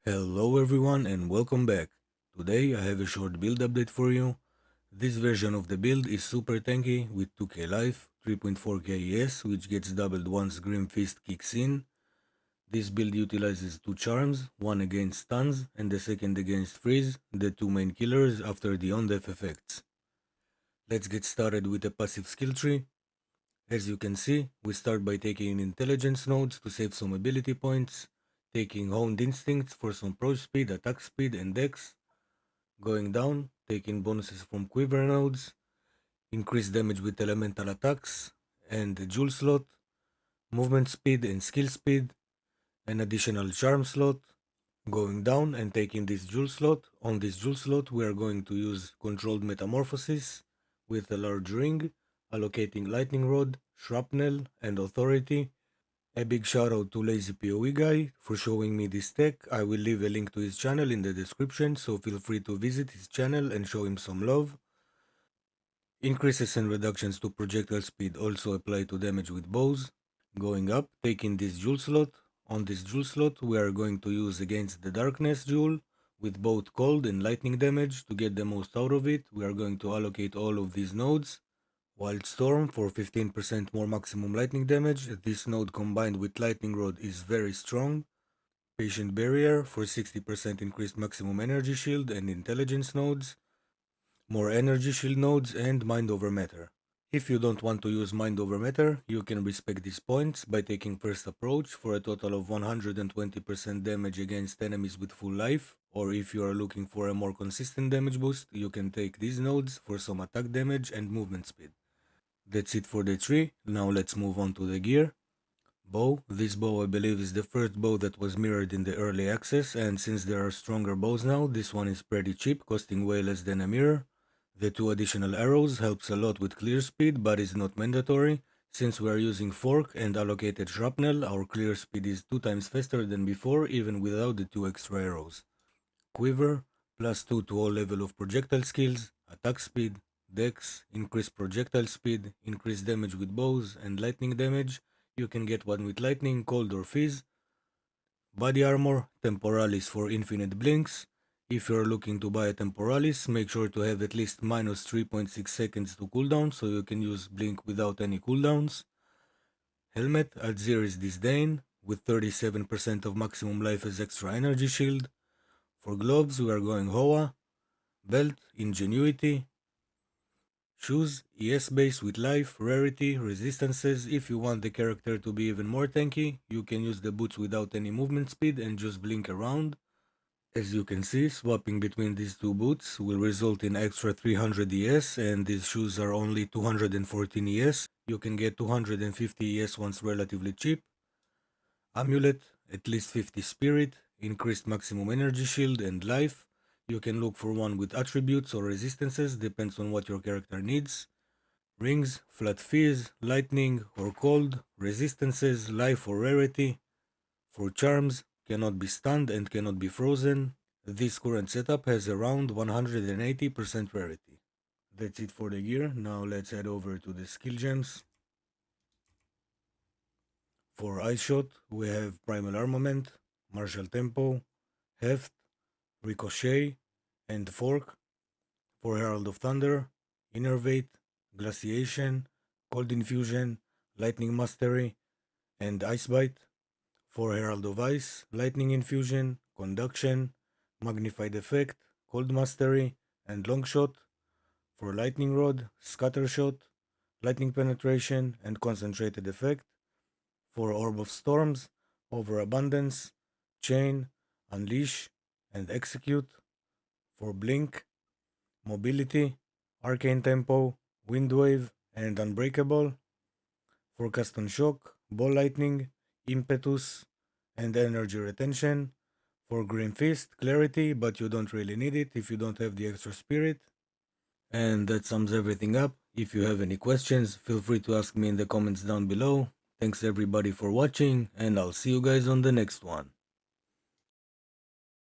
Hello everyone and welcome back. Today I have a short build update for you. This version of the build is super tanky with 2k life, 3.4k ES which gets doubled once Grim Fist kicks in. This build utilizes two charms, one against stuns and the second against freeze, the two main killers after the on-death effects. Let's get started with the passive skill tree. As you can see, we start by taking intelligence nodes to save some ability points, taking honed instincts for some pro speed, attack speed and dex, going down, taking bonuses from quiver nodes, increase damage with elemental attacks, and the jewel slot, movement speed and skill speed, an additional charm slot, going down and taking this jewel slot. On this jewel slot we are going to use controlled metamorphosis with a large ring, allocating lightning rod, shrapnel and authority. A big shout out to Lazy PoE guy for showing me this tech. I will leave a link to his channel in the description, so feel free to visit his channel and show him some love. Increases and reductions to projectile speed also apply to damage with bows. Going up, taking this jewel slot. On this jewel slot we are going to use against the darkness jewel with both cold and lightning damage. To get the most out of it, we are going to allocate all of these nodes. Wild Storm for 15% more maximum lightning damage. This node combined with Lightning Rod is very strong. Patient Barrier for 60% increased maximum energy shield and intelligence nodes. More energy shield nodes and Mind over Matter. If you don't want to use Mind over Matter, you can respect these points by taking First Approach for a total of 120% damage against enemies with full life, or if you are looking for a more consistent damage boost, you can take these nodes for some attack damage and movement speed. That's it for the tree. Now let's move on to the gear. Bow. This bow I believe is the first bow that was mirrored in the early access, and since there are stronger bows now, this one is pretty cheap, costing way less than a mirror. The two additional arrows helps a lot with clear speed, but is not mandatory. Since we are using fork and allocated shrapnel, our clear speed is 2 times faster than before, even without the 2 extra arrows. Quiver, +2 to all level of projectile skills, attack speed, dex, increased projectile speed, increased damage with bows, and lightning damage. You can get one with lightning, cold or fizz. Body armor, temporalis for infinite blinks. If you're looking to buy a temporalis, make sure to have at least minus 3.6 seconds to cooldown so you can use blink without any cooldowns. Helmet, Alzir's Disdain, with 37% of maximum life as extra energy shield. For gloves, we are going Hoa. Belt, Ingenuity. Shoes, ES base with life, rarity, resistances. If you want the character to be even more tanky, you can use the boots without any movement speed and just blink around. As you can see, swapping between these two boots will result in extra 300 ES, and these shoes are only 214 ES. You can get 250 ES once relatively cheap. Amulet, at least 50 spirit, increased maximum energy shield and life. You can look for one with attributes or resistances, depends on what your character needs. Rings, flat fizz, lightning or cold, resistances, life or rarity. For charms, cannot be stunned and cannot be frozen. This current setup has around 180% rarity. That's it for the gear. Now let's head over to the skill gems. For Ice Shot, we have Primal Armament, Martial Tempo, Heft, Ricochet, and Fork. For Herald of Thunder, Innervate, Glaciation, Cold Infusion, Lightning Mastery, and Ice Bite. For Herald of Ice, Lightning Infusion, Conduction, Magnified Effect, Cold Mastery, and Long Shot. For Lightning Rod, Scatter Shot, Lightning Penetration, and Concentrated Effect. For Orb of Storms, Overabundance, Chain, Unleash, and Execute. For Blink, Mobility, Arcane Tempo, Windwave, and Unbreakable. For Cast on Shock, Ball Lightning, Impetus, and Energy Retention. For Grim Fist, Clarity, but you don't really need it if you don't have the extra spirit. And that sums everything up. If you have any questions, feel free to ask me in the comments down below. Thanks everybody for watching, and I'll see you guys on the next one.